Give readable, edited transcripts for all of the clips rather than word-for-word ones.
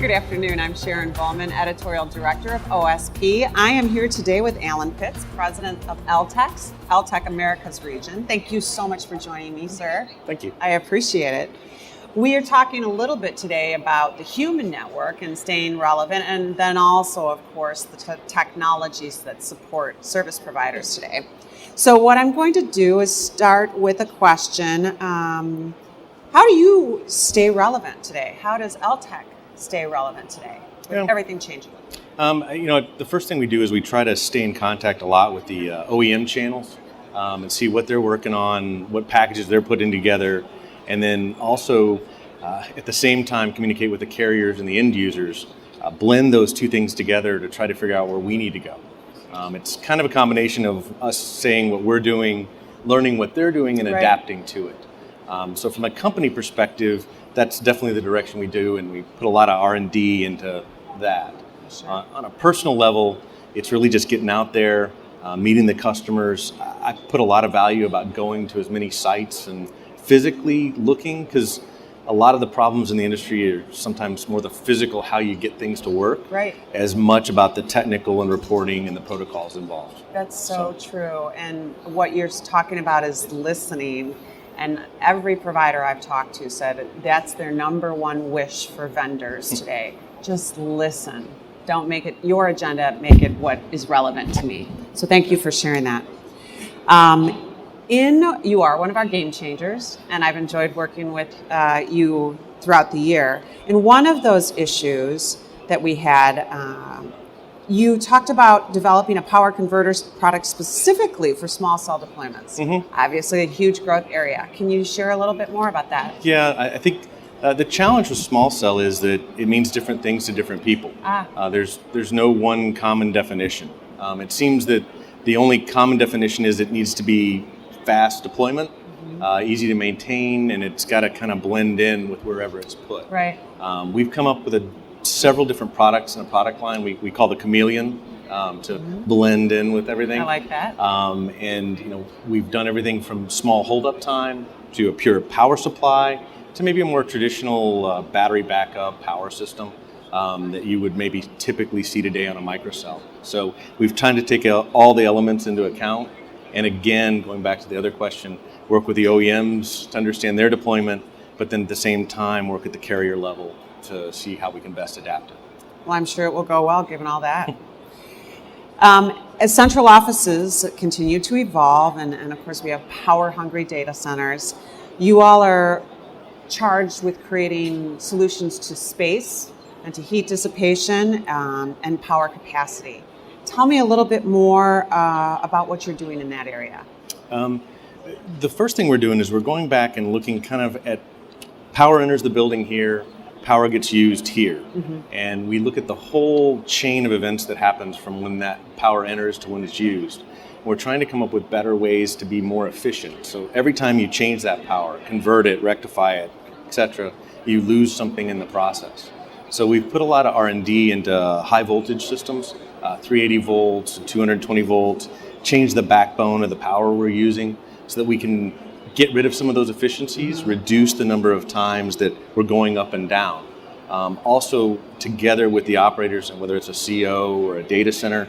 Good afternoon. I'm Sharon Vollman, Editorial Director of OSP. I am here today with Alan Pitts, President of Elteks, Eltek Americas region. Thank you so much for joining me, sir. Thank you. I appreciate it. We are talking a little bit today about the human network and staying relevant, and then also, of course, the technologies that support service providers today. So what I'm going to do is start with a question. How do you stay relevant today? How does Eltek stay relevant today with everything changing? The first thing we do is we try to stay in contact a lot with the OEM channels and see what they're working on, what packages they're putting together, and then also at the same time communicate with the carriers and the end users, blend those two things together to try to figure out where we need to go. It's kind of a combination of us saying what we're doing, learning what they're doing, and adapting to it. So from a company perspective, that's definitely the direction we do, and we put a lot of R&D into that. Sure. On a personal level, it's really just getting out there, meeting the customers. I put a lot of value about going to as many sites and physically looking, because a lot of the problems in the industry are sometimes more the physical, how you get things to work, as much about the technical and reporting and the protocols involved. That's so true. And what you're talking about is listening. And every provider I've talked to said that's their number one wish for vendors today. Just listen. Don't make it your agenda, make it what is relevant to me. So thank you for sharing that. You are one of our game changers, and I've enjoyed working with you throughout the year. And one of those issues that we had, you talked about developing a power converter product specifically for small cell deployments. Mm-hmm. Obviously a huge growth area. Can you share a little bit more about that? Yeah, I think the challenge with small cell is that it means different things to different people. There's no one common definition. It seems that the only common definition is it needs to be fast deployment, easy to maintain, and it's got to kind of blend in with wherever it's put. Right. We've come up with several different products in a product line we call the chameleon to blend in with everything. I like that. And we've done everything from small hold-up time to a pure power supply to maybe a more traditional battery backup power system that you would maybe typically see today on a microcell. So we've tried to take all the elements into account. And again, going back to the other question, work with the OEMs to understand their deployment, but then at the same time work at the carrier level to see how we can best adapt it. Well, I'm sure it will go well given all that. As central offices continue to evolve, and of course we have power-hungry data centers, you all are charged with creating solutions to space and to heat dissipation and power capacity. Tell me a little bit more about what you're doing in that area. The first thing we're doing is we're going back and looking kind of at power enters the building here, power gets used here. Mm-hmm. And we look at the whole chain of events that happens from when that power enters to when it's used. We're trying to come up with better ways to be more efficient. So every time you change that power, convert it, rectify it, etc., you lose something in the process. So we've put a lot of R&D into high voltage systems, 380 volts, 220 volts, change the backbone of the power we're using so that we can get rid of some of those efficiencies, reduce the number of times that we're going up and down. Also, together with the operators, and whether it's a CO or a data center,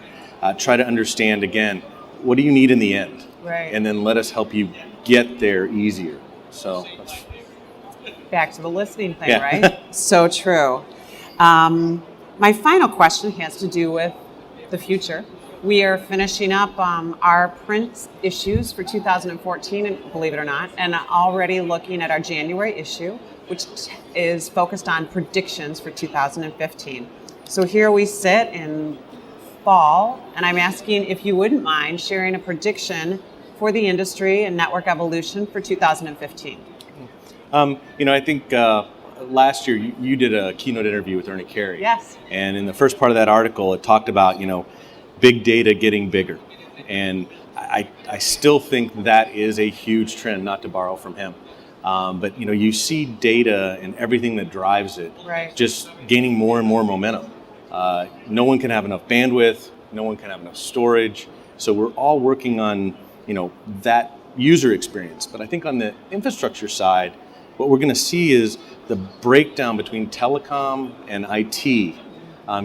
try to understand, again, what do you need in the end? Right. And then let us help you get there easier. So back to the listening thing, right? So true. My final question has to do with the future. We are finishing up our print issues for 2014, and believe it or not, and already looking at our January issue, which is focused on predictions for 2015. So here we sit in fall, and I'm asking if you wouldn't mind sharing a prediction for the industry and network evolution for 2015. I think last year you did a keynote interview with Ernie Carey. Yes. And in the first part of that article, it talked about, big data getting bigger. And I still think that is a huge trend, not to borrow from him. But you see data and everything that drives it just gaining more and more momentum. No one can have enough bandwidth, no one can have enough storage. So we're all working on, that user experience. But I think on the infrastructure side, what we're going to see is the breakdown between telecom and IT.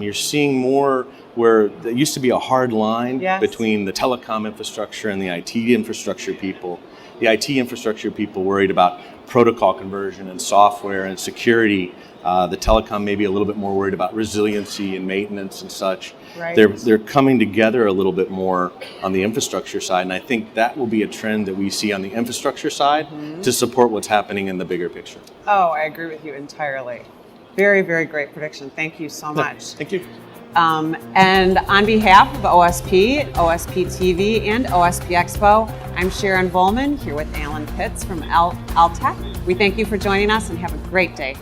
You're seeing more where there used to be a hard line Yes. between the telecom infrastructure and the IT infrastructure people. The IT infrastructure people worried about protocol conversion and software and security. The telecom maybe a little bit more worried about resiliency and maintenance and such. Right. They're coming together a little bit more on the infrastructure side, and I think that will be a trend that we see on the infrastructure side to support what's happening in the bigger picture. Oh, I agree with you entirely. Very, very great prediction. Thank you so much. Thank you. And on behalf of OSP, OSP TV, and OSP Expo, I'm Sharon Vollman here with Alan Pitts from Eltek. We thank you for joining us and have a great day.